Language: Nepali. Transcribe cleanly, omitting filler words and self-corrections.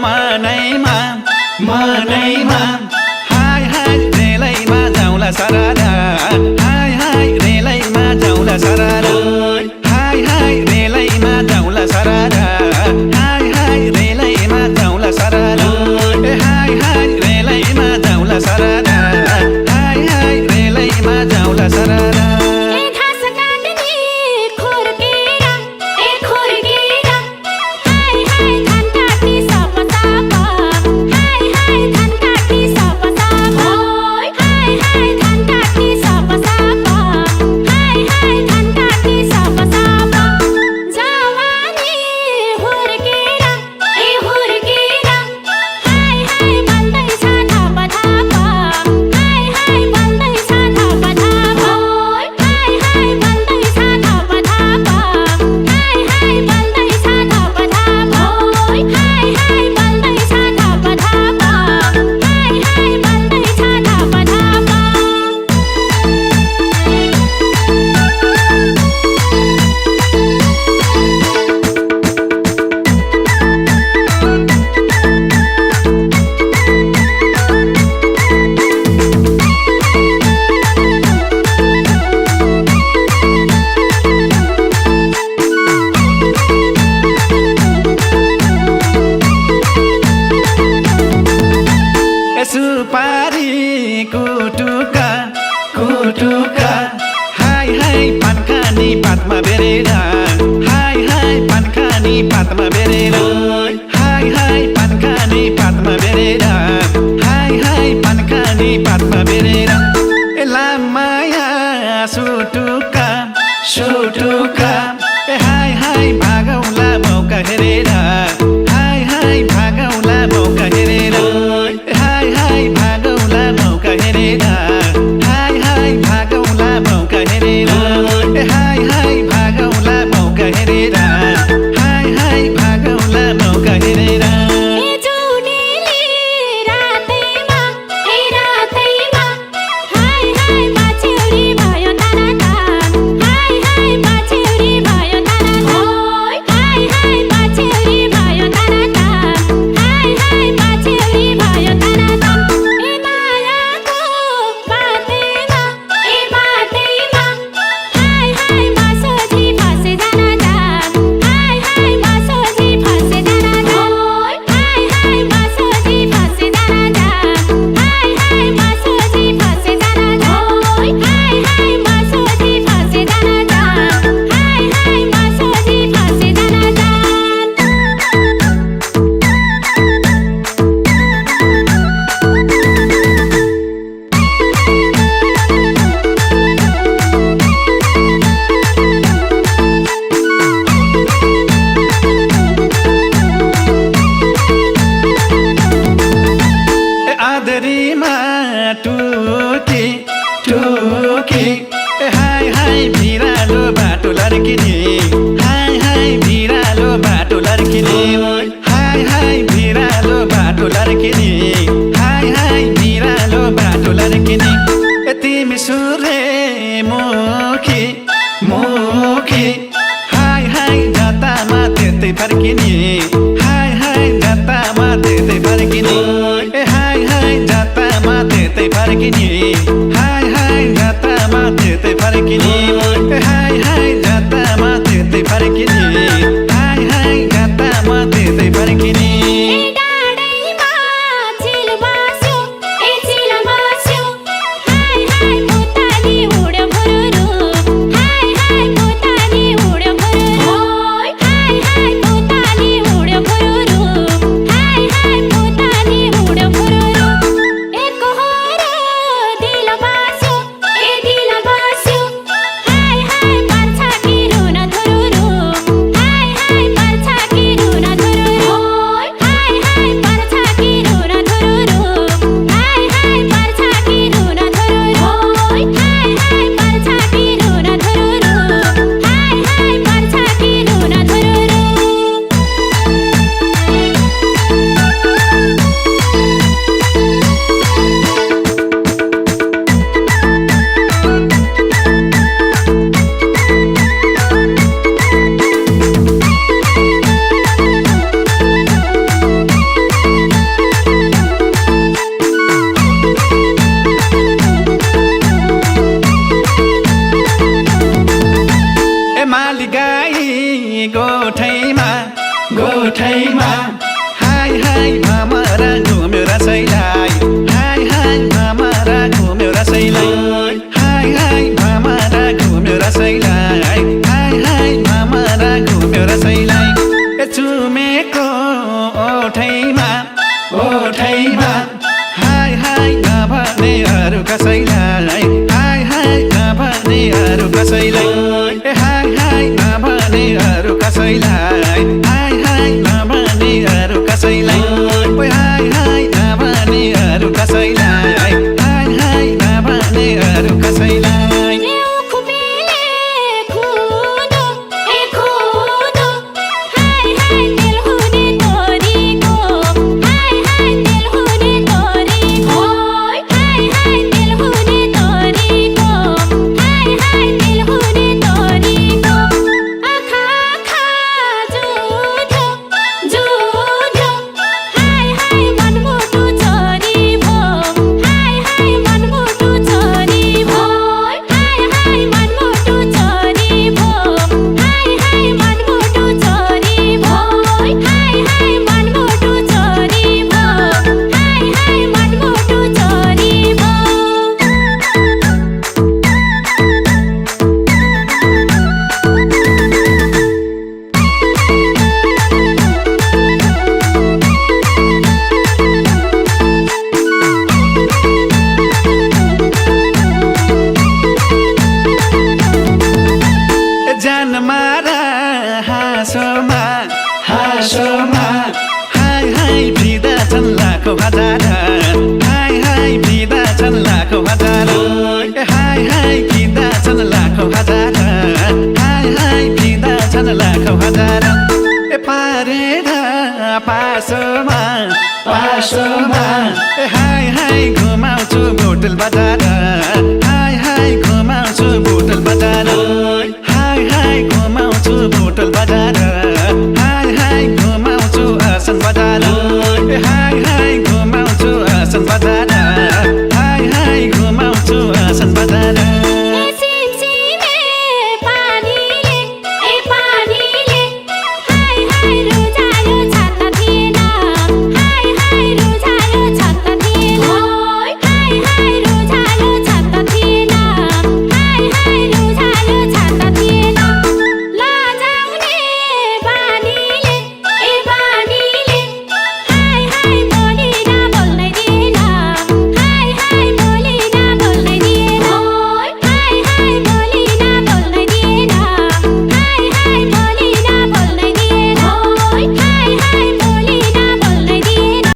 मनैमा मनैमा हाय हाय रेलैमा जाउँला सरारा हाय हाय रेलैमा जाउँला सरारा हाय हाय रेलैमा जाउँला सरारा हाय हाय रेलैमा जाउँला सरारा हाय हाय रेलैमा जाउँला सरारा हाय हाय रेलैमा जाउँला सरारा सुपारी कुटुका कुटुका हाय हाय पानखानी पातमा बेरेर हाय हाय पानखानी पातमा बेरेर हाय हाय पानखानी पातमा बेरेर हाय हाय पानखानी पातमा बेरेर लामाया सुटुका सुटुका हाय हाय भागौला मौका हेरेर हाय हाय भागौला मौका हेरेर हाय हाय भागौला मौका हेरेर हाय हाय भागौला मौका हेरेर हाय हाय भागौला मौका हेरेर हाय हाय भागौला मौका हेरेर टुकी टुकी हाय हाय भिरालो बाटो लड्किने हाय हाय भिरालो बाटो लड्किने हाय हाय भिरालो बाटो लड्किने हाय हाय भिरालो बाटो लड्किने तिमी सुरे मुखी मुखी हाय हाय जतामा त्यतै फर्किने हाय हाय जतामा त्यतै फर्किने हाय हाय जतामा त्यतै फर्किने हाय हाय जतामा त्यतै फर्किने हाय हाय जतामा त्यतै फर्किने हाय हाय जतामा त्यतै फर्किने Hey, रसैलाई हाय हाय भमरा घुम्यो रसैलाई हाय हाय भमरा घुम्यो रसैलाई हाय हाय भमरा घुम्यो रसैलाई चुमेको ओठैमा हाय हाय नभने अरू कसैलाई हाय हाय नभने अरू कसैलाई हाय हाय नभने अरू कसैलाई हाय हाय नभने अरू कसैलाई हाय हाय नभने अरू कसैलाई हाय हाय नभने अरू कसैलाई मारा हाँसोमा हाय हाय फिदा छन् लाखौँ हजार हाय हाय फिदा छन् लाखौँ हजार हाय हाय फिदा छन् लाखौँ हजार हाय हाय फिदा छन् लाखौँ हजार पारेर पासोमा हाय हाय घुमाउँछु होटल बजार